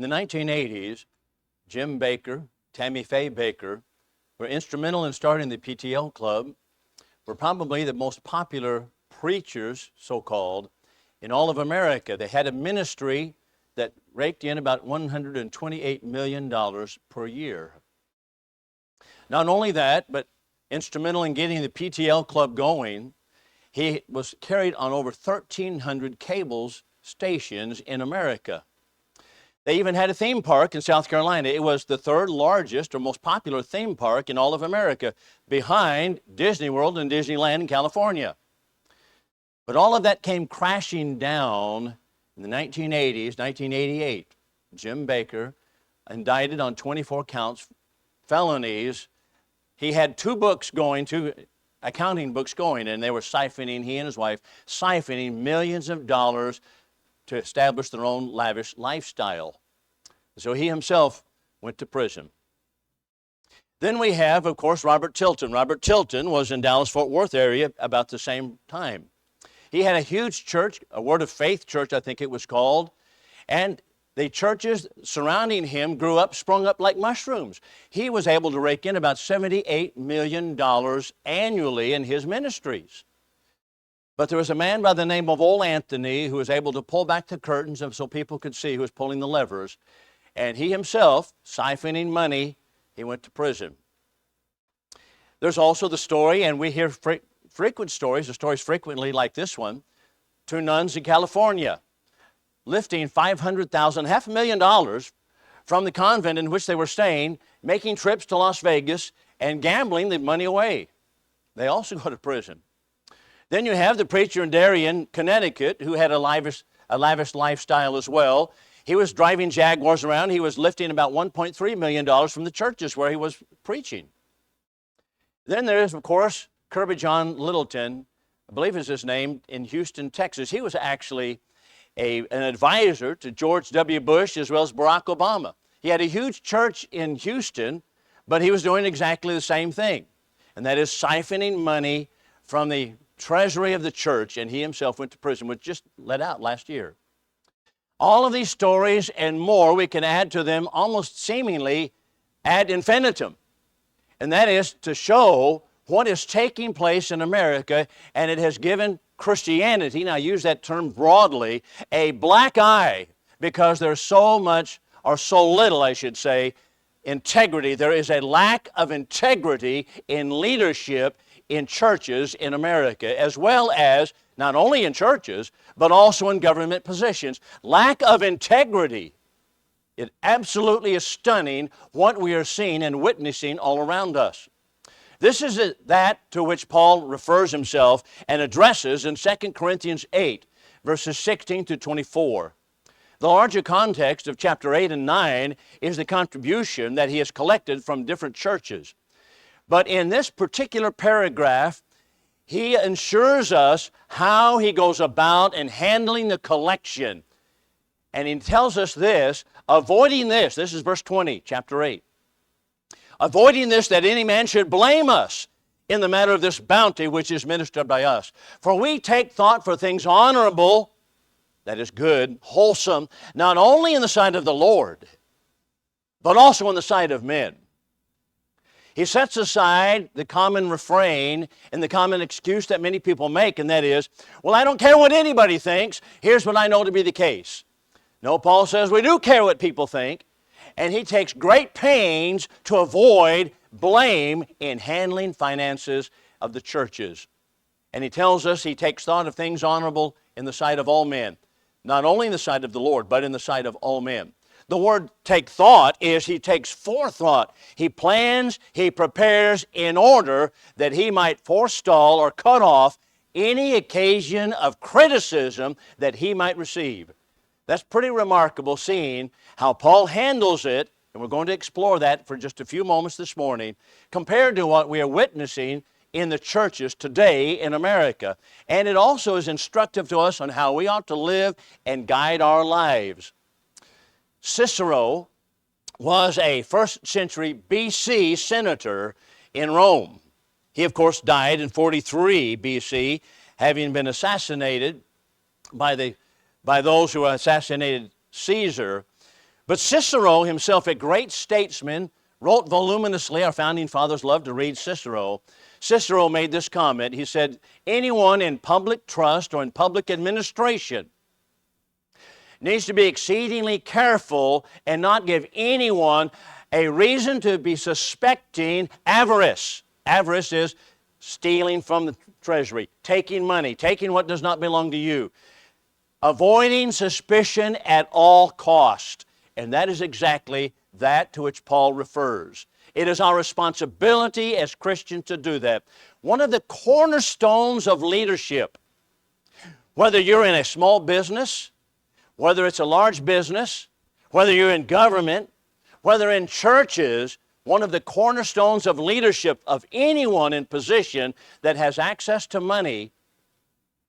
In the 1980s, Jim Bakker, Tammy Faye Bakker were instrumental in starting the PTL Club, were probably the most popular preachers, so-called, in all of America. They had a ministry that raked in about $128 million per year. Not only that, but instrumental in getting the PTL Club going, he was carried on over 1,300 cable stations in America. They even had a theme park in South Carolina. It was the third largest or most popular theme park in all of America, behind Disney World and Disneyland in California. But all of that came crashing down in the 1980s, 1988. Jim Bakker, indicted on 24 counts, felonies. He had two accounting books going, and they were siphoning, he and his wife, siphoning millions of dollars to establish their own lavish lifestyle. So he himself went to prison. Then we have, of course, Robert Tilton. Robert Tilton was in Dallas-Fort Worth area about the same time. He had a huge church, a Word of Faith church, I think it was called, and the churches surrounding him sprung up like mushrooms. He was able to rake in about $78 million annually in his ministries. But there was a man by the name of Old Anthony who was able to pull back the curtains so people could see who was pulling the levers. And he himself, siphoning money, he went to prison. There's also the story, and we hear frequent stories, the stories frequently like this one, two nuns in California lifting $500,000, $500,000 from the convent in which they were staying, making trips to Las Vegas and gambling the money away. They also go to prison. Then you have the preacher in Darien, Connecticut, who had a lavish lifestyle as well. He was driving Jaguars around. He was lifting about $1.3 million from the churches where he was preaching. Then there is, of course, Kirby John Littleton, I believe is his name, in Houston, Texas. He was actually an advisor to George W. Bush as well as Barack Obama. He had a huge church in Houston, but he was doing exactly the same thing, and that is siphoning money from the treasury of the church, and he himself went to prison, was just let out last year. All of these stories and more we can add to them almost seemingly ad infinitum, and that is to show what is taking place in America, and it has given Christianity, and I use that term broadly, a black eye because there's so much, or so little I should say, integrity. There is a lack of integrity in leadership in churches in America, as well as not only in churches, but also in government positions. Lack of integrity. It absolutely is stunning what we are seeing and witnessing all around us. This is that to which Paul refers himself and addresses in 2 Corinthians 8, verses 16 to 24. The larger context of chapter 8 and 9 is the contribution that he has collected from different churches. But in this particular paragraph, he assures us how he goes about in handling the collection. And he tells us this, avoiding this is verse 20, chapter 8. Avoiding this, that any man should blame us in the matter of this bounty which is ministered by us. For we take thought for things honorable, that is good, wholesome, not only in the sight of the Lord, but also in the sight of men. He sets aside the common refrain and the common excuse that many people make, and that is, well, I don't care what anybody thinks. Here's what I know to be the case. No, Paul says we do care what people think, and he takes great pains to avoid blame in handling finances of the churches. And he tells us he takes thought of things honorable in the sight of all men, not only in the sight of the Lord, but in the sight of all men. The word take thought is he takes forethought. He plans, he prepares in order that he might forestall or cut off any occasion of criticism that he might receive. That's pretty remarkable, seeing how Paul handles it, and we're going to explore that for just a few moments this morning, compared to what we are witnessing in the churches today in America. And it also is instructive to us on how we ought to live and guide our lives. Cicero was a 1st century BC senator in Rome. He, of course, died in 43 BC, having been assassinated by those who assassinated Caesar. But Cicero himself, a great statesman, wrote voluminously. Our founding fathers loved to read Cicero. Cicero made this comment. He said, anyone in public trust or in public administration needs to be exceedingly careful and not give anyone a reason to be suspecting avarice. Avarice is stealing from the treasury, taking money, taking what does not belong to you, avoiding suspicion at all cost. And that is exactly that to which Paul refers. It is our responsibility as Christians to do that. One of the cornerstones of leadership, whether you're in a small business, whether it's a large business, whether you're in government, whether in churches, one of the cornerstones of leadership of anyone in position that has access to money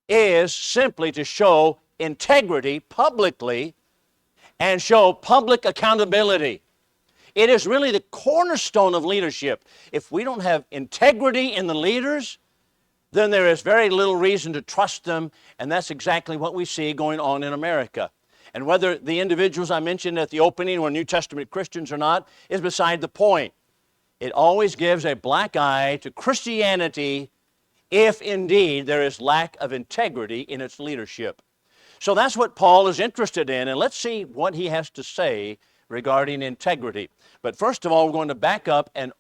is simply to show integrity publicly and show public accountability. It is really the cornerstone of leadership. If we don't have integrity in the leaders, then there is very little reason to trust them, and that's exactly what we see going on in America. And whether the individuals I mentioned at the opening were New Testament Christians or not is beside the point. It always gives a black eye to Christianity if indeed there is lack of integrity in its leadership. So that's what Paul is interested in, and let's see what he has to say regarding integrity. But first of all, we're going to back up and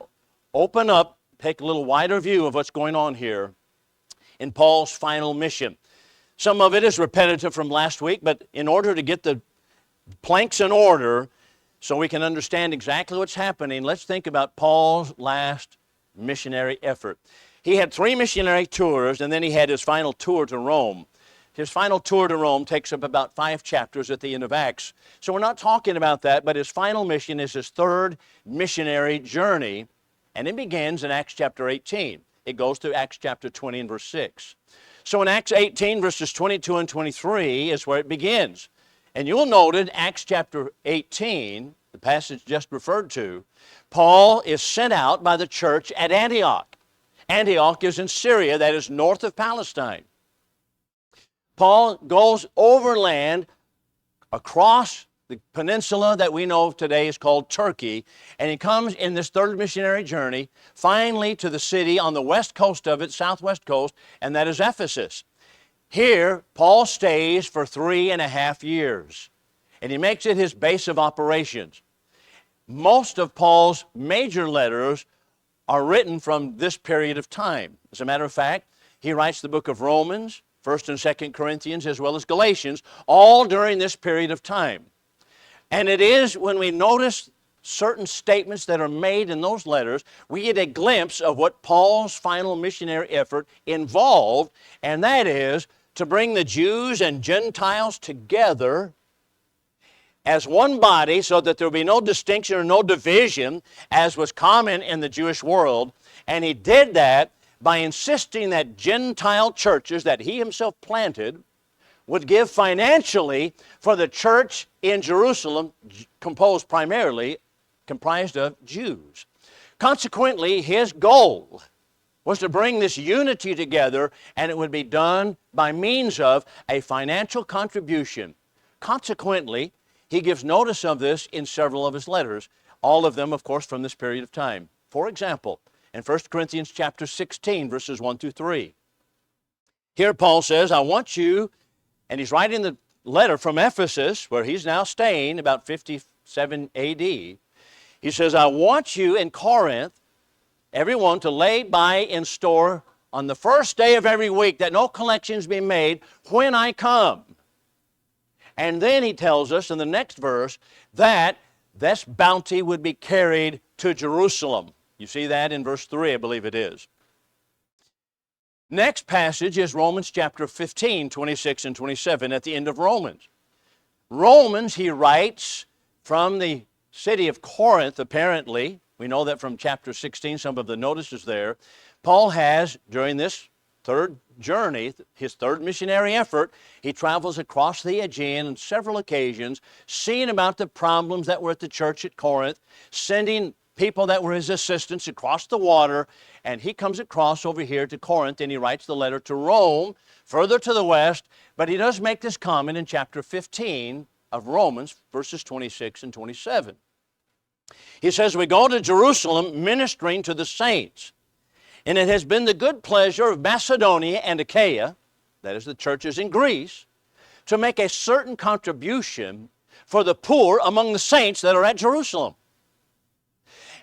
open up, take a little wider view of what's going on here in Paul's final mission. Some of it is repetitive from last week, but in order to get the planks in order so we can understand exactly what's happening, let's think about Paul's last missionary effort. He had 3 missionary tours, and then he had his final tour to Rome. His final tour to Rome takes up about 5 chapters at the end of Acts. So we're not talking about that, but his final mission is his 3rd missionary journey, and it begins in Acts chapter 18. It goes through Acts chapter 20 and verse 6. So in Acts 18, verses 22 and 23 is where it begins. And you'll note in Acts chapter 18, the passage just referred to, Paul is sent out by the church at Antioch. Antioch is in Syria, that is north of Palestine. Paul goes overland across the peninsula that we know today is called Turkey, and he comes in this 3rd missionary journey finally to the city on the west coast of it, southwest coast, and that is Ephesus. Here, Paul stays for 3.5 years, and he makes it his base of operations. Most of Paul's major letters are written from this period of time. As a matter of fact, he writes the book of Romans, 1st and 2nd Corinthians, as well as Galatians, all during this period of time. And it is when we notice certain statements that are made in those letters, we get a glimpse of what Paul's final missionary effort involved, and that is to bring the Jews and Gentiles together as one body so that there will be no distinction or no division as was common in the Jewish world. And he did that by insisting that Gentile churches that he himself planted would give financially for the church in Jerusalem, comprised of Jews. Consequently, his goal was to bring this unity together, and it would be done by means of a financial contribution. Consequently, he gives notice of this in several of his letters, all of them, of course, from this period of time. For example, in 1 Corinthians chapter 16, verses 1 through 3. Here Paul says, I want you, and he's writing the letter from Ephesus, where he's now staying, about 57 A.D. He says, I want you in Corinth, everyone, to lay by in store on the first day of every week, that no collections be made when I come. And then he tells us in the next verse that this bounty would be carried to Jerusalem. You see that in verse 3, I believe it is. Next passage is Romans chapter 15, 26 and 27 at the end of Romans. Romans, he writes from the city of Corinth, apparently. We know that from chapter 16, some of the notices there. Paul has, during this 3rd journey, his 3rd missionary effort, he travels across the Aegean on several occasions, seeing about the problems that were at the church at Corinth, sending people that were his assistants across the water, and he comes across over here to Corinth, and he writes the letter to Rome, further to the west, but he does make this comment in chapter 15, of Romans, verses 26 and 27. He says, we go to Jerusalem ministering to the saints, and it has been the good pleasure of Macedonia and Achaia, that is the churches in Greece, to make a certain contribution for the poor among the saints that are at Jerusalem.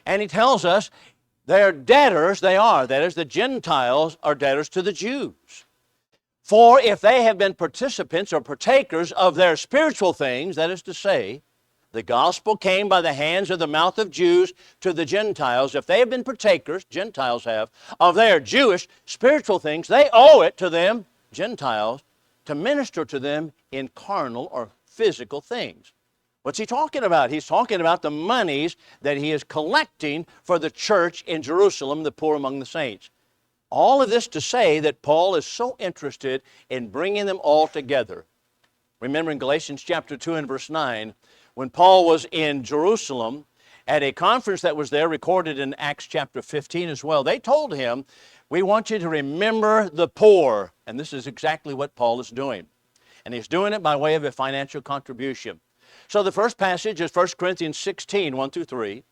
And he tells us they're debtors, that is, the Gentiles are debtors to the Jews. For if they have been participants or partakers of their spiritual things, that is to say, the gospel came by the hands of the mouth of Jews to the Gentiles. If they have been partakers, Gentiles have, of their Jewish spiritual things, they owe it to them, Gentiles, to minister to them in carnal or physical things. What's he talking about? He's talking about the monies that he is collecting for the church in Jerusalem, the poor among the saints. All of this to say that Paul is so interested in bringing them all together. Remember in Galatians chapter 2 and verse 9, when Paul was in Jerusalem at a conference that was there, recorded in Acts chapter 15 as well, they told him, we want you to remember the poor. And this is exactly what Paul is doing. And he's doing it by way of a financial contribution. So the first passage is 1 Corinthians 16, 1 through 3.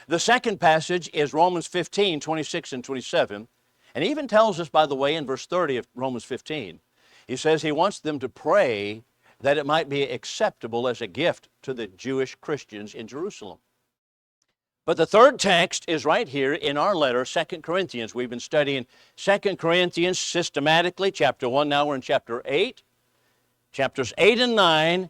The second passage is Romans 15, 26 and 27. And he even tells us, by the way, in verse 30 of Romans 15, he says he wants them to pray that it might be acceptable as a gift to the Jewish Christians in Jerusalem. But the third text is right here in our letter, 2 Corinthians. We've been studying 2 Corinthians systematically, chapter 1, now we're in chapter 8. Chapters 8 and 9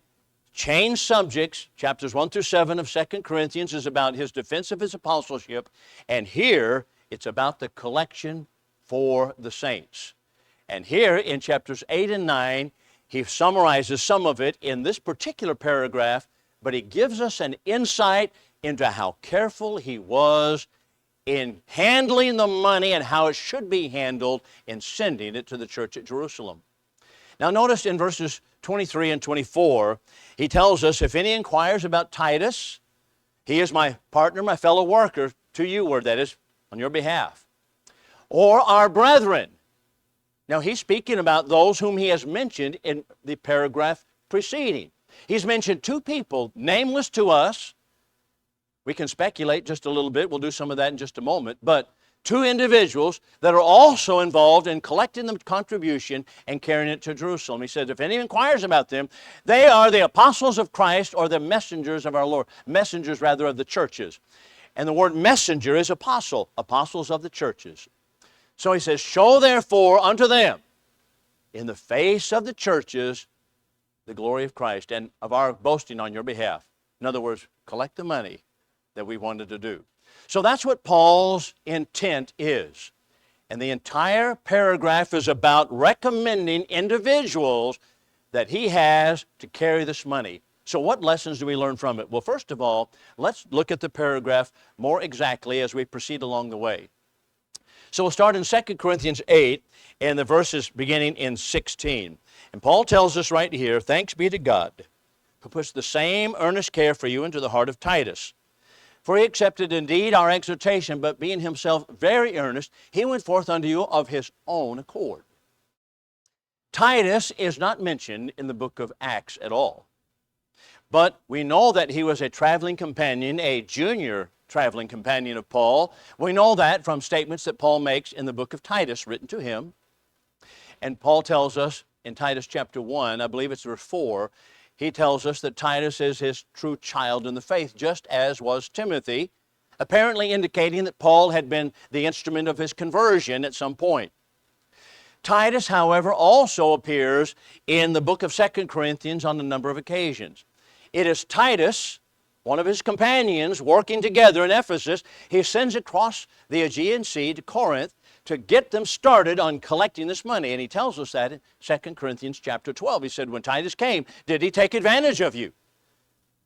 change subjects. Chapters 1 through 7 of 2 Corinthians is about his defense of his apostleship, and here it's about the collection for the saints. And here in chapters 8 and 9, he summarizes some of it in this particular paragraph, but he gives us an insight into how careful he was in handling the money and how it should be handled in sending it to the church at Jerusalem. Now notice in verses 23 and 24, he tells us, if any inquires about Titus, he is my partner, my fellow worker, to you, word that is, on your behalf. Or our brethren. Now he's speaking about those whom he has mentioned in the paragraph preceding. He's mentioned two people, nameless to us. We can speculate just a little bit. We'll do some of that in just a moment. But two individuals that are also involved in collecting the contribution and carrying it to Jerusalem. He says, if anyone inquires about them, they are the apostles of Christ or the messengers of our Lord. Messengers, rather, of the churches. And the word messenger is apostle, apostles of the churches. So he says, show therefore unto them in the face of the churches the glory of Christ and of our boasting on your behalf. In other words, collect the money that we wanted to do. So that's what Paul's intent is. And the entire paragraph is about recommending individuals that he has to carry this money. So what lessons do we learn from it? Well, first of all, let's look at the paragraph more exactly as we proceed along the way. So we'll start in 2 Corinthians 8 and the verses beginning in 16. And Paul tells us right here, thanks be to God, who puts the same earnest care for you into the heart of Titus. For he accepted indeed our exhortation, but being himself very earnest, he went forth unto you of his own accord. Titus is not mentioned in the book of Acts at all. But we know that he was a traveling companion, a junior traveling companion of Paul. We know that from statements that Paul makes in the book of Titus written to him. And Paul tells us in Titus chapter 1, I believe it's verse 4, he tells us that Titus is his true child in the faith, just as was Timothy, apparently indicating that Paul had been the instrument of his conversion at some point. Titus, however, also appears in the book of 2 Corinthians on a number of occasions. It is Titus, one of his companions, working together in Ephesus. He sends across the Aegean Sea to Corinth to get them started on collecting this money. And he tells us that in 2 Corinthians chapter 12. He said, when Titus came, did he take advantage of you?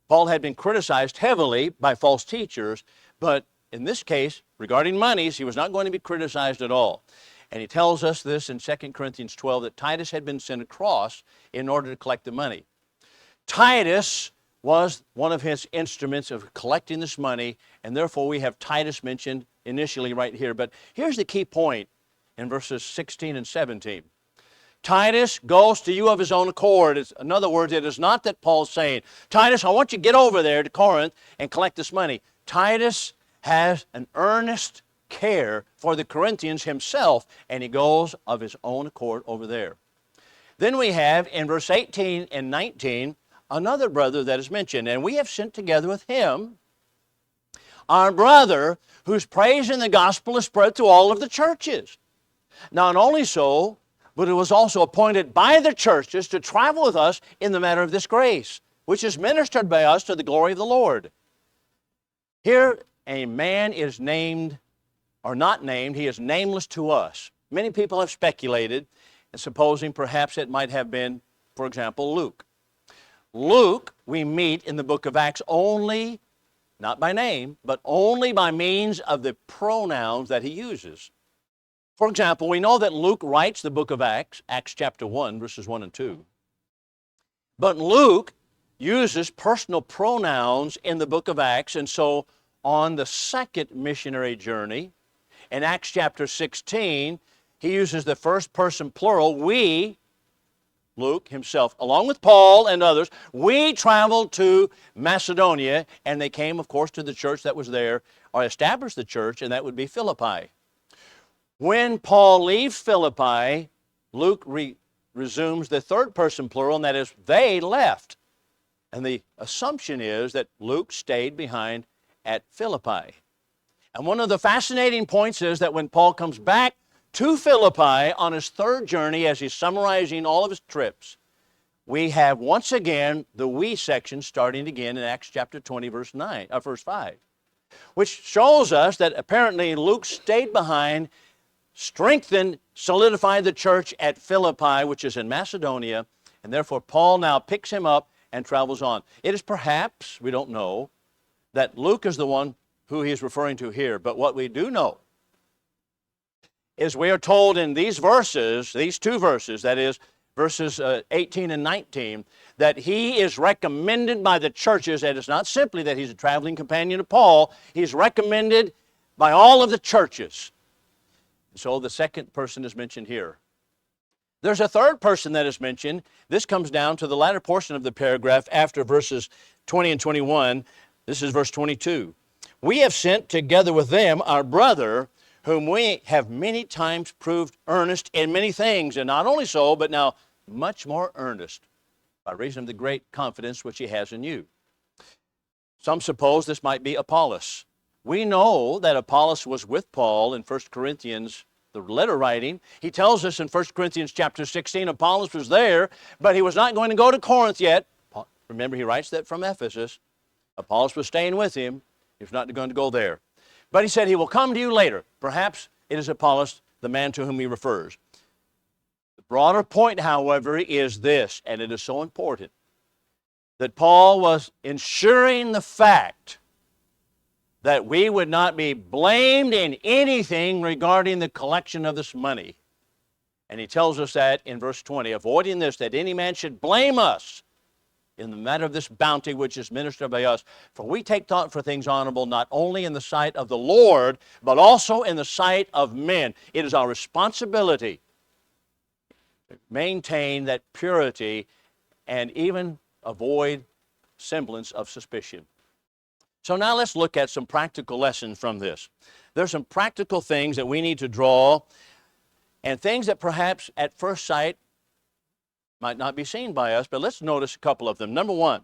Paul had been criticized heavily by false teachers, but in this case, regarding monies, he was not going to be criticized at all. And he tells us this in 2 Corinthians 12, that Titus had been sent across in order to collect the money. Titus was one of his instruments of collecting this money, and therefore we have Titus mentioned initially right here. But here's the key point in verses 16 and 17. Titus goes to you of his own accord. In other words, it is not that Paul's saying, Titus, I want you to get over there to Corinth and collect this money. Titus has an earnest care for the Corinthians himself, and he goes of his own accord over there. Then we have in verse 18 and 19 another brother that is mentioned, and we have sent together with him our brother whose praise in the gospel is spread to all of the churches. Not only so, but it was also appointed by the churches to travel with us in the matter of this grace, which is ministered by us to the glory of the Lord. Here a man is named, or not named, he is nameless to us. Many people have speculated, and supposing perhaps it might have been, for example, Luke. Luke, we meet in the book of Acts only, not by name, but only by means of the pronouns that he uses. For example, we know that Luke writes the book of Acts, Acts chapter 1, verses 1 and 2. But Luke uses personal pronouns in the book of Acts, and so on the second missionary journey, in Acts chapter 16, he uses the first person plural, we, Luke himself, along with Paul and others, we traveled to Macedonia, and they came, of course, to the church that was there, or established the church, and that would be Philippi. When Paul leaves Philippi, Luke resumes the third person plural, and that is, they left. And the assumption is that Luke stayed behind at Philippi. And one of the fascinating points is that when Paul comes back to Philippi on his third journey, as he's summarizing all of his trips, we have once again the we section starting again in Acts chapter 20, verse 5, which shows us that apparently Luke stayed behind, strengthened, solidified the church at Philippi, which is in Macedonia, and therefore Paul now picks him up and travels on. It is perhaps, we don't know, that Luke is the one who he is referring to here, but what we do know is we are told in these verses, these two verses, that is, verses 18 and 19, that he is recommended by the churches, and it's not simply that he's a traveling companion of Paul, he's recommended by all of the churches. So the second person is mentioned here. There's a third person that is mentioned. This comes down to the latter portion of the paragraph after verses 20 and 21. This is verse 22. We have sent together with them our brother, whom we have many times proved earnest in many things, and not only so, but now much more earnest, by reason of the great confidence which he has in you. Some suppose this might be Apollos. We know that Apollos was with Paul in 1 Corinthians, the letter writing. He tells us in 1 Corinthians chapter 16, Apollos was there, but he was not going to go to Corinth yet. Remember, he writes that from Ephesus. Apollos was staying with him. He was not going to go there. But he said he will come to you later. Perhaps it is Apollos, the man to whom he refers. The broader point, however, is this, and it is so important, that Paul was ensuring the fact that we would not be blamed in anything regarding the collection of this money. And he tells us that in verse 20, avoiding this, that any man should blame us in the matter of this bounty which is ministered by us. For we take thought for things honorable, not only in the sight of the Lord, but also in the sight of men. It is our responsibility to maintain that purity and even avoid semblance of suspicion. So now let's look at some practical lessons from this. There's some practical things that we need to draw, and things that perhaps at first sight might not be seen by us, but let's notice a couple of them. Number one,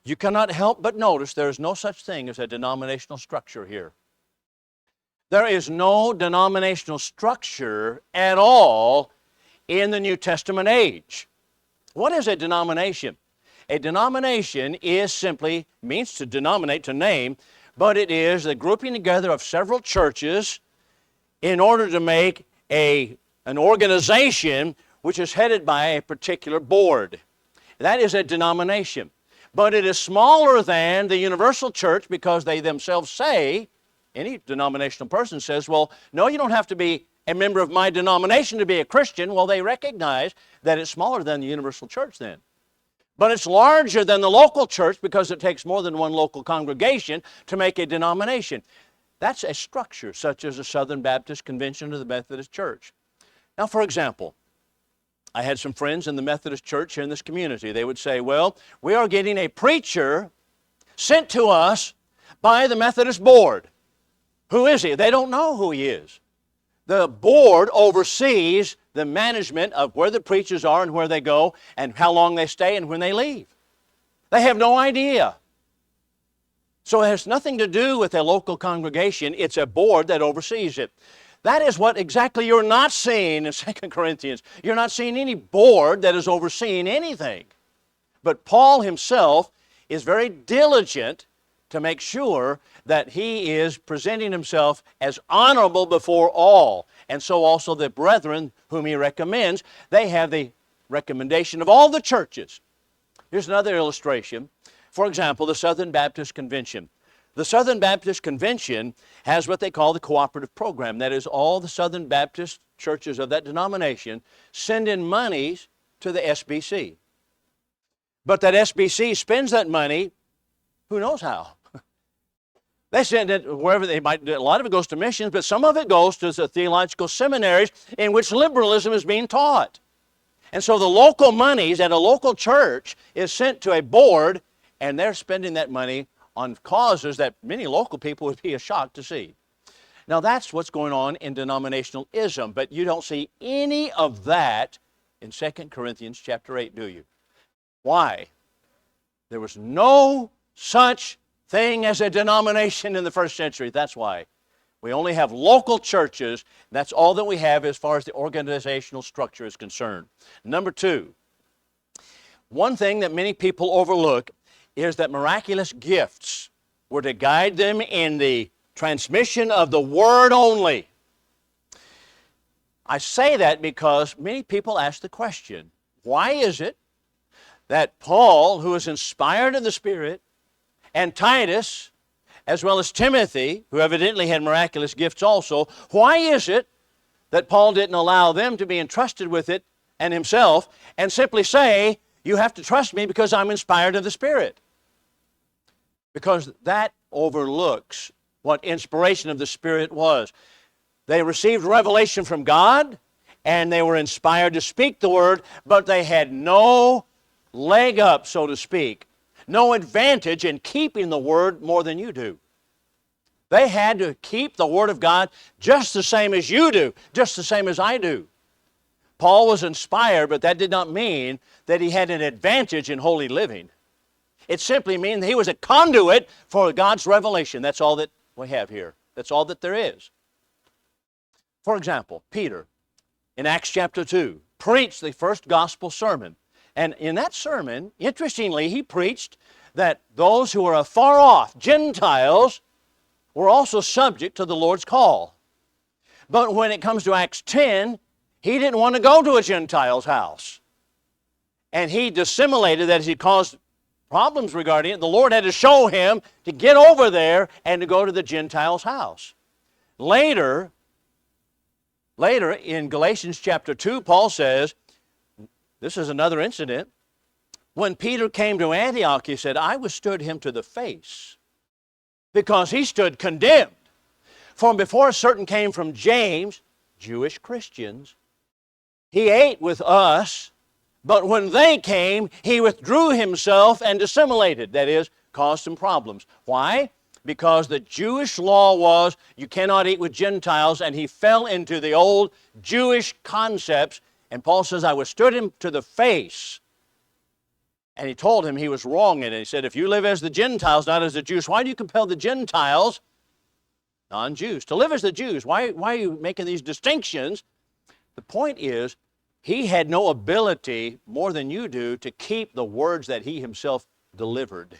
you cannot help but notice there is no such thing as a denominational structure here. There is no denominational structure at all in the New Testament age. What is a denomination? A denomination means to denominate, to name, but it is the grouping together of several churches in order to make an organization which is headed by a particular board. That is a denomination. But it is smaller than the universal church because they themselves say, any denominational person says, well, no, you don't have to be a member of my denomination to be a Christian. Well, they recognize that it's smaller than the universal church then. But it's larger than the local church because it takes more than one local congregation to make a denomination. That's a structure, such as the Southern Baptist Convention or the Methodist Church. Now, for example, I had some friends in the Methodist church here in this community. They would say, well, we are getting a preacher sent to us by the Methodist board. Who is he? They don't know who he is. The board oversees the management of where the preachers are and where they go and how long they stay and when they leave. They have no idea. So it has nothing to do with a local congregation. It's a board that oversees it. That is what exactly you're not seeing in 2 Corinthians. You're not seeing any board that is overseeing anything. But Paul himself is very diligent to make sure that he is presenting himself as honorable before all. And so also the brethren whom he recommends, they have the recommendation of all the churches. Here's another illustration. For example, the Southern Baptist Convention. The Southern Baptist Convention has what they call the cooperative program. That is, all the Southern Baptist churches of that denomination send in monies to the SBC. But that SBC spends that money, who knows how. They send it wherever they might. A lot of it goes to missions, but some of it goes to the theological seminaries in which liberalism is being taught. And so the local monies at a local church is sent to a board, and they're spending that money on causes that many local people would be shocked to see. Now that's what's going on in denominationalism, but you don't see any of that in 2 Corinthians chapter 8, do you? Why? There was no such thing as a denomination in the first century. That's why. We only have local churches. That's all that we have as far as the organizational structure is concerned. Number two, one thing that many people overlook is that miraculous gifts were to guide them in the transmission of the Word only. I say that because many people ask the question, why is it that Paul, who is inspired of the Spirit, and Titus, as well as Timothy, who evidently had miraculous gifts also, why is it that Paul didn't allow them to be entrusted with it and himself and simply say, you have to trust me because I'm inspired of the Spirit? Because that overlooks what inspiration of the Spirit was. They received revelation from God, and they were inspired to speak the Word, but they had no leg up, so to speak, no advantage in keeping the Word more than you do. They had to keep the Word of God just the same as you do, just the same as I do. Paul was inspired, but that did not mean that he had an advantage in holy living. It simply means he was a conduit for God's revelation. That's all that we have here. That's all that there is. For example, Peter, in Acts chapter 2, preached the first gospel sermon. And in that sermon, interestingly, he preached that those who were afar off, Gentiles, were also subject to the Lord's call. But when it comes to Acts 10, he didn't want to go to a Gentile's house. And he dissimulated that he caused problems regarding it. The Lord had to show him to get over there and to go to the Gentile's house. Later in Galatians chapter 2, Paul says, this is another incident, when Peter came to Antioch, he said, I withstood him to the face because he stood condemned. For before certain came from James, Jewish Christians, he ate with us, but when they came, he withdrew himself and dissimulated. That is, caused some problems. Why? Because the Jewish law was you cannot eat with Gentiles, and he fell into the old Jewish concepts. And Paul says, I withstood him to the face. And he told him he was wrong in it. He said, if you live as the Gentiles, not as the Jews, why do you compel the Gentiles, non-Jews, to live as the Jews? Why are you making these distinctions? The point is, he had no ability, more than you do, to keep the words that he himself delivered.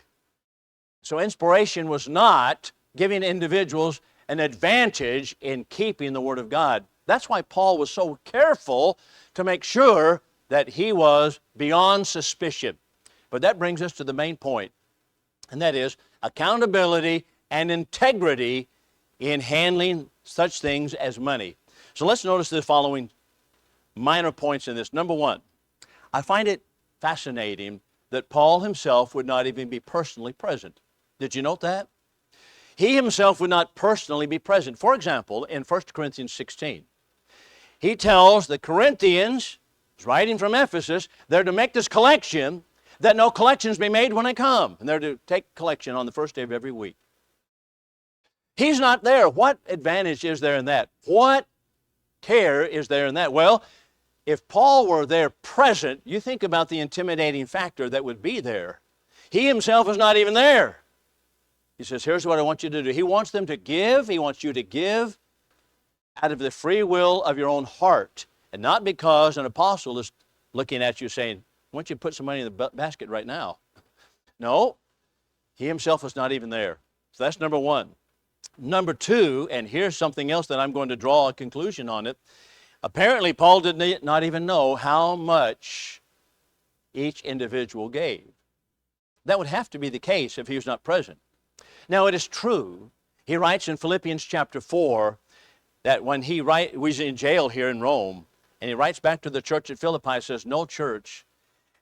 So inspiration was not giving individuals an advantage in keeping the Word of God. That's why Paul was so careful to make sure that he was beyond suspicion. But that brings us to the main point, and that is accountability and integrity in handling such things as money. So let's notice the following minor points in this. Number one, I find it fascinating that Paul himself would not even be personally present. Did you note that? He himself would not personally be present. For example, in 1 Corinthians 16, he tells the Corinthians, He's writing from Ephesus. They're to make this collection, that no collections be made when I come. And they're to take collection on the first day of every week. He's not there. What advantage is there in that? What care is there in that? Well, if Paul were there present, you think about the intimidating factor that would be there. He himself is not even there. He says, here's what I want you to do. He wants them to give. He wants you to give out of the free will of your own heart, and not because an apostle is looking at you saying, I want you to put some money in the basket right now. No, he himself is not even there. So that's number one. Number two, and here's something else that I'm going to draw a conclusion on it. Apparently, Paul did not even know how much each individual gave. That would have to be the case if he was not present. Now, it is true. He writes in Philippians chapter 4 that when he was in jail here in Rome, and he writes back to the church at Philippi, says, no church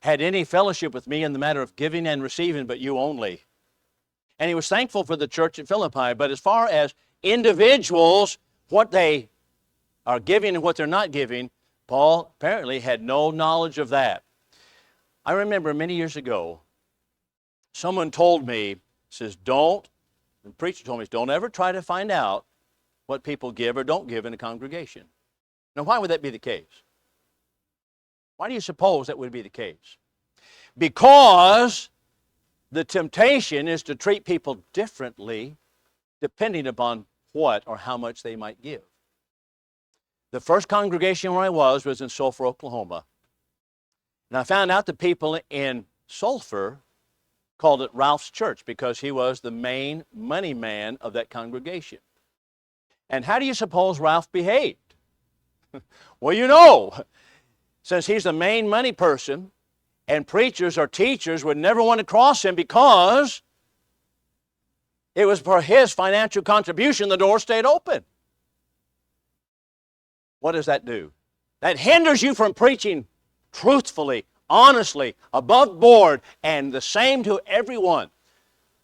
had any fellowship with me in the matter of giving and receiving, but you only. And he was thankful for the church at Philippi, but as far as individuals, what they are giving and what they're not giving, Paul apparently had no knowledge of that. I remember many years ago, someone told me, says, the preacher told me, don't ever try to find out what people give or don't give in a congregation. Now, why would that be the case? Why do you suppose that would be the case? Because the temptation is to treat people differently depending upon what or how much they might give. The first congregation where I was in Sulphur, Oklahoma. And I found out the people in Sulphur called it Ralph's church because he was the main money man of that congregation. And how do you suppose Ralph behaved? Well, you know, since he's the main money person, and preachers or teachers would never want to cross him because it was for his financial contribution the door stayed open. What does that do? That hinders you from preaching truthfully, honestly, above board, and the same to everyone.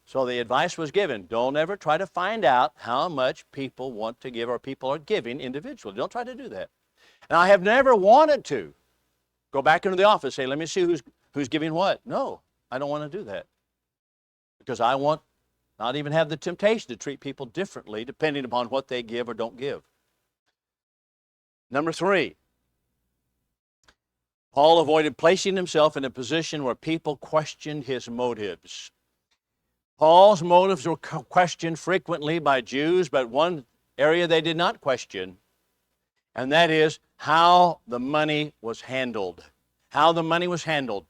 So the advice was given, don't ever try to find out how much people want to give or people are giving individually. Don't try to do that. And I have never wanted to go back into the office and say, let me see who's giving what. No, I don't want to do that. Because I want not even have the temptation to treat people differently depending upon what they give or don't give. Number three, Paul avoided placing himself in a position where people questioned his motives. Paul's motives were questioned frequently by Jews, but one area they did not question, and that is how the money was handled. How the money was handled.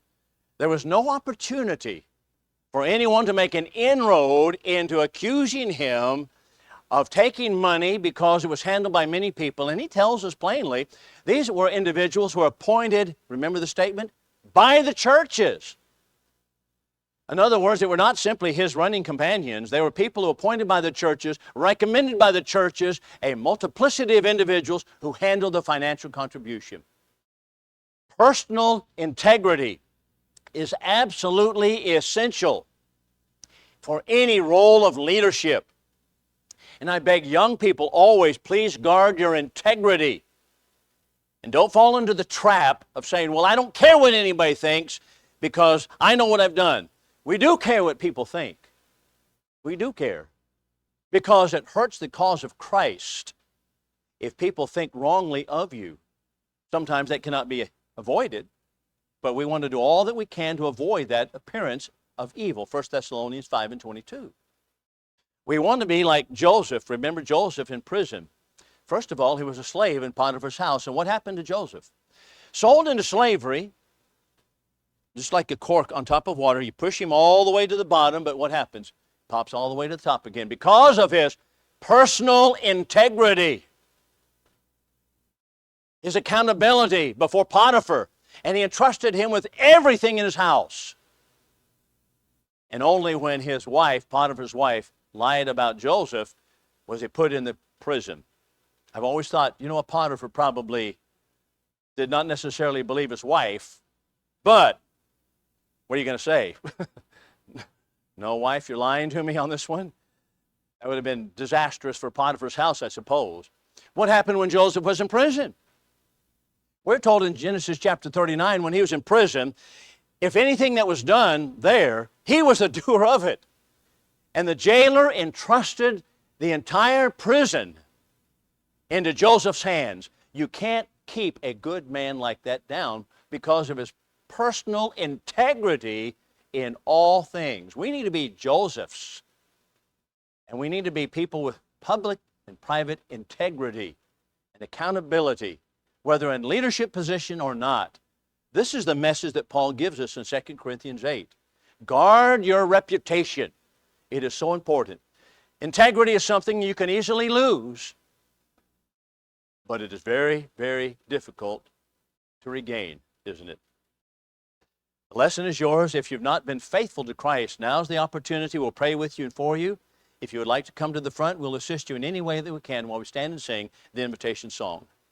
There was no opportunity for anyone to make an inroad into accusing him of taking money because it was handled by many people. And he tells us plainly, these were individuals who were appointed, remember the statement, by the churches. In other words, they were not simply his running companions. They were people who were appointed by the churches, recommended by the churches, a multiplicity of individuals who handled the financial contribution. Personal integrity is absolutely essential for any role of leadership. And I beg young people always, please guard your integrity. And don't fall into the trap of saying, well, I don't care what anybody thinks because I know what I've done. We do care what people think. We do care. Because it hurts the cause of Christ if people think wrongly of you. Sometimes that cannot be avoided, but we want to do all that we can to avoid that appearance of evil. 1 Thessalonians 5:22. We want to be like Joseph. Remember Joseph in prison. First of all, he was a slave in Potiphar's house. And what happened to Joseph? Sold into slavery, just like a cork on top of water. You push him all the way to the bottom, but what happens? Pops all the way to the top again because of his personal integrity, his accountability before Potiphar. And he entrusted him with everything in his house. And only when his wife, Potiphar's wife, lied about Joseph was he put in the prison. I've always thought, you know, Potiphar probably did not necessarily believe his wife, but what are you going to say? No, wife, you're lying to me on this one? That would have been disastrous for Potiphar's house, I suppose. What happened when Joseph was in prison? We're told in Genesis chapter 39, when he was in prison, if anything that was done there, he was a doer of it. And the jailer entrusted the entire prison into Joseph's hands. You can't keep a good man like that down because of his personal integrity in all things. We need to be Josephs, and we need to be people with public and private integrity and accountability, whether in leadership position or not. This is the message that Paul gives us in 2 Corinthians 8. Guard your reputation. It is so important. Integrity is something you can easily lose, but it is very, very difficult to regain, isn't it? The lesson is yours. If you've not been faithful to Christ, now's the opportunity. We'll pray with you and for you. If you would like to come to the front, we'll assist you in any way that we can while we stand and sing the invitation song.